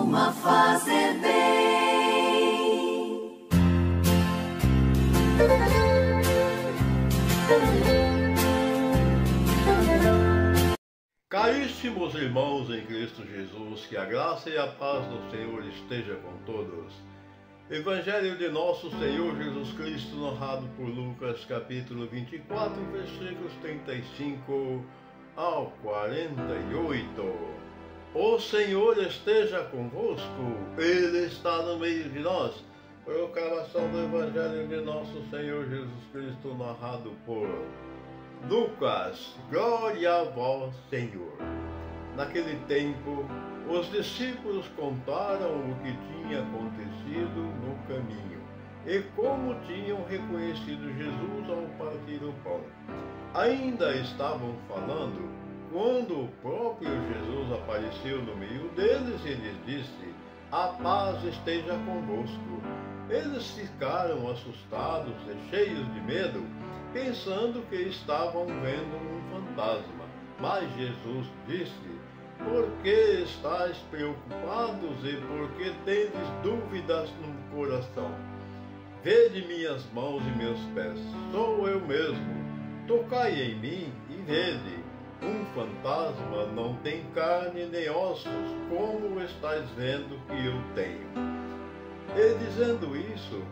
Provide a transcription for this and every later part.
costuma fazer bem. Caríssimos irmãos em Cristo Jesus, que a graça e a paz do Senhor esteja com todos. Evangelho de nosso Senhor Jesus Cristo, narrado por Lucas, capítulo 24, versículos 35 ao 48. O Senhor esteja convosco, Ele está no meio de nós. Proclamação do Evangelho de nosso Senhor Jesus Cristo, narrado por Lucas. Glória a vós, Senhor. Naquele tempo, os discípulos contaram o que tinha acontecido no caminho e como tinham reconhecido Jesus ao partir o pão. Ainda estavam falando quando o próprio Jesus apareceu no meio deles e lhes disse: "A paz esteja convosco." Eles ficaram assustados e cheios de medo, pensando que estavam vendo um fantasma. Mas Jesus disse: "Por que estáis preocupados e por que tendes dúvidas no coração? Vede minhas mãos e meus pés, sou eu mesmo. Tocai em mim e vede. Um fantasma não tem carne nem ossos, como estáis vendo que eu tenho." E dizendo isso,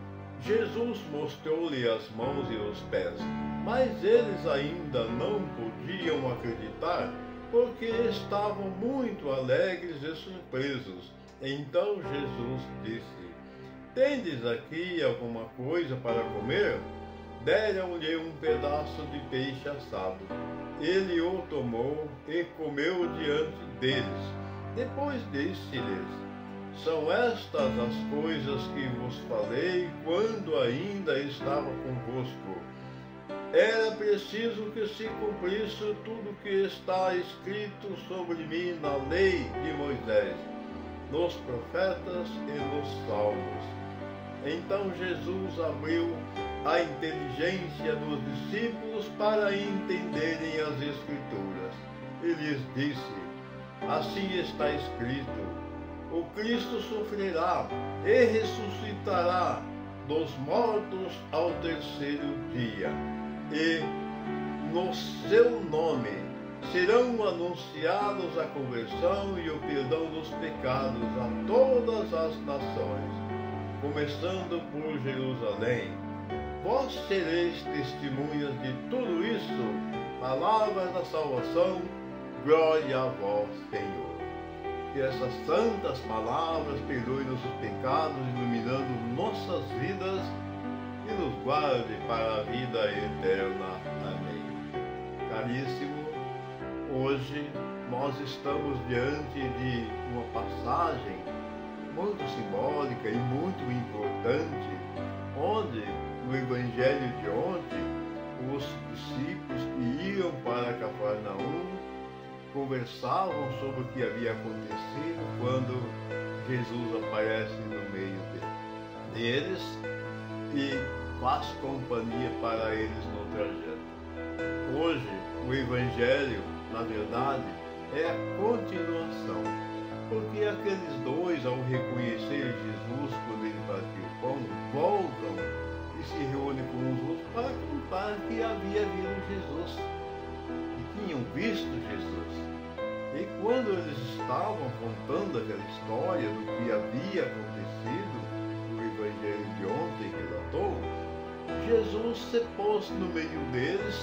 Jesus mostrou-lhe as mãos e os pés, mas eles ainda não podiam acreditar, porque estavam muito alegres e surpresos. Então Jesus disse: "Tendes aqui alguma coisa para comer?" Deram-lhe um pedaço de peixe assado. Ele o tomou e comeu diante deles. Depois disse-lhes: "São estas as coisas que vos falei quando ainda estava convosco. Era preciso que se cumprisse tudo que está escrito sobre mim na lei de Moisés, nos profetas e nos salmos." Então Jesus abriu a inteligência dos discípulos para entenderem as Escrituras. E lhes disse: "Assim está escrito: o Cristo sofrerá e ressuscitará dos mortos ao terceiro dia, e no seu nome serão anunciados a conversão e o perdão dos pecados a todas as nações, começando por Jerusalém. Vós sereis testemunhas de tudo isso." Palavras da salvação. Glória a vós, Senhor. Que essas santas palavras perdoem nossos pecados, iluminando nossas vidas e nos guarde para a vida eterna. Amém. Caríssimo, hoje nós estamos diante de uma passagem muito simbólica e muito importante, onde no Evangelho de ontem, os discípulos que iam para Cafarnaum conversavam sobre o que havia acontecido quando Jesus aparece no meio deles e faz companhia para eles no trajeto. Hoje, o Evangelho, na verdade, é a continuação, porque aqueles dois, ao reconhecer Jesus quando ele partiu o pão, voltam e se reúnem com os outros para contar que havia visto Jesus e tinham visto Jesus. E quando eles estavam contando aquela história do que havia acontecido, o Evangelho de ontem relatou, Jesus se pôs no meio deles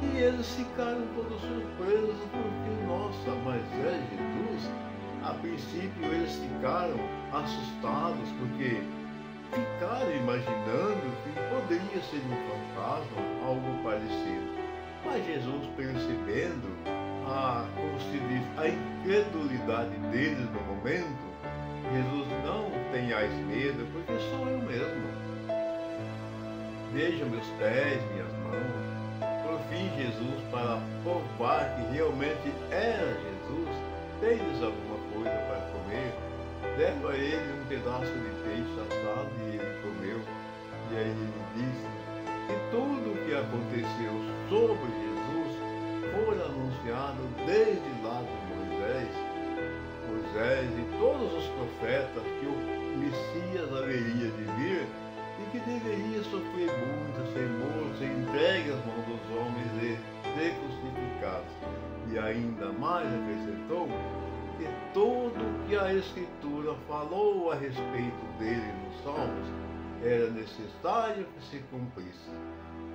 e eles ficaram todos surpresos porque, nossa, mas é Jesus? A princípio eles ficaram assustados porque ficaram imaginando que poderia ser um fantasma, algo parecido. Mas Jesus, percebendo como se diz, a incredulidade deles no momento, Jesus: "Não tenhais medo, porque sou eu mesmo. Veja meus pés, minhas mãos." Por fim, Jesus, para provar que realmente era Jesus, tem-lhes alguma coisa para comer, deram a ele um pedaço de peixe assado e ele comeu. E aí ele disse que tudo o que aconteceu sobre Jesus foi anunciado desde lá de Moisés, Moisés e todos os profetas que o Messias haveria de vir e que deveria sofrer muito, ser morto, ser entregue às mãos dos homens e ser crucificado. E ainda mais acrescentou que tudo o que a Escritura falou a respeito dele nos Salmos era necessário que se cumprisse.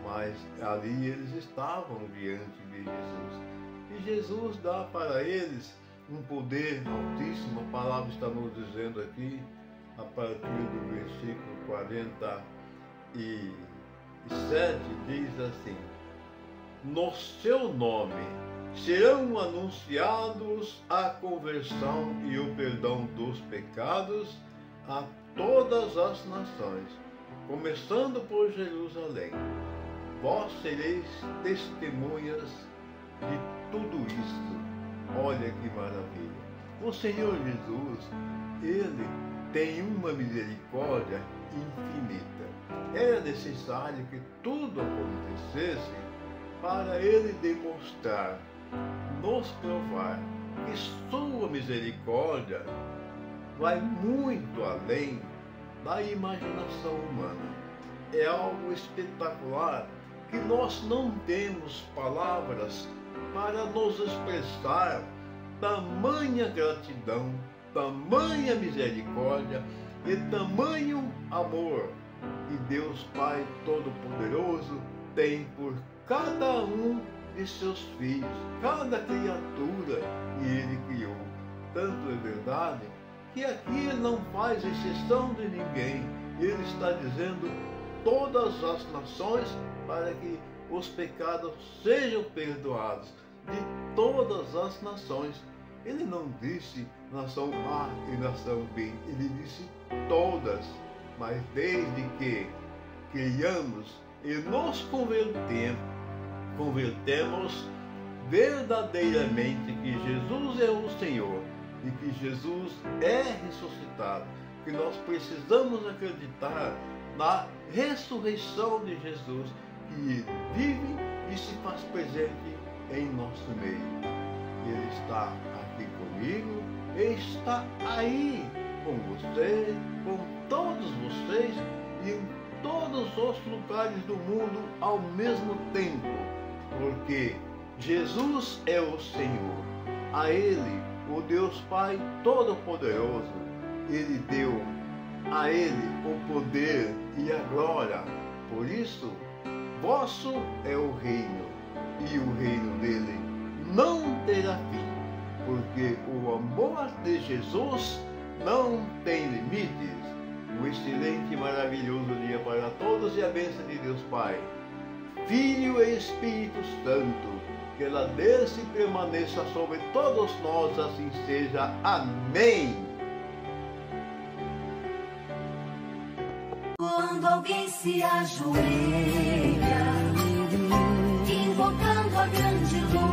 Mas ali eles estavam diante de Jesus. E Jesus dá para eles um poder altíssimo. A palavra está nos dizendo aqui, a partir do versículo 47, diz assim: no seu nome serão anunciados a conversão e o perdão dos pecados a todas as nações, começando por Jerusalém. Vós sereis testemunhas de tudo isso. Olha que maravilha! O Senhor Jesus, Ele tem uma misericórdia infinita. Era necessário que tudo acontecesse para Ele demonstrar, nos provar que sua misericórdia vai muito além da imaginação humana. É algo espetacular que nós não temos palavras para nos expressar tamanha gratidão, tamanha misericórdia e tamanho amor que Deus Pai Todo-Poderoso tem por cada um de seus filhos, cada criatura que Ele criou. Tanto é verdade que aqui Ele não faz exceção de ninguém. Ele está dizendo todas as nações para que os pecados sejam perdoados de todas as nações. Ele não disse nação A e nação B, ele disse todas, mas desde que criamos e nos convertemos verdadeiramente que Jesus é o Senhor e que Jesus é ressuscitado, que nós precisamos acreditar na ressurreição de Jesus, que Ele vive e se faz presente em nosso meio. Ele está aqui comigo, Ele está aí com você, com todos vocês e em todos os lugares do mundo ao mesmo tempo, porque Jesus é o Senhor. A Ele, o Deus Pai Todo-Poderoso, Ele deu a Ele o poder e a glória. Por isso, vosso é o reino, e o reino dele não terá fim, porque o amor de Jesus não tem limites. Um excelente e maravilhoso dia para todos e a bênção de Deus Pai, Filho e Espírito Santo, que ela desça e permaneça sobre todos nós, assim seja. Amém. Quando alguém se ajoelha, invocando a grande luz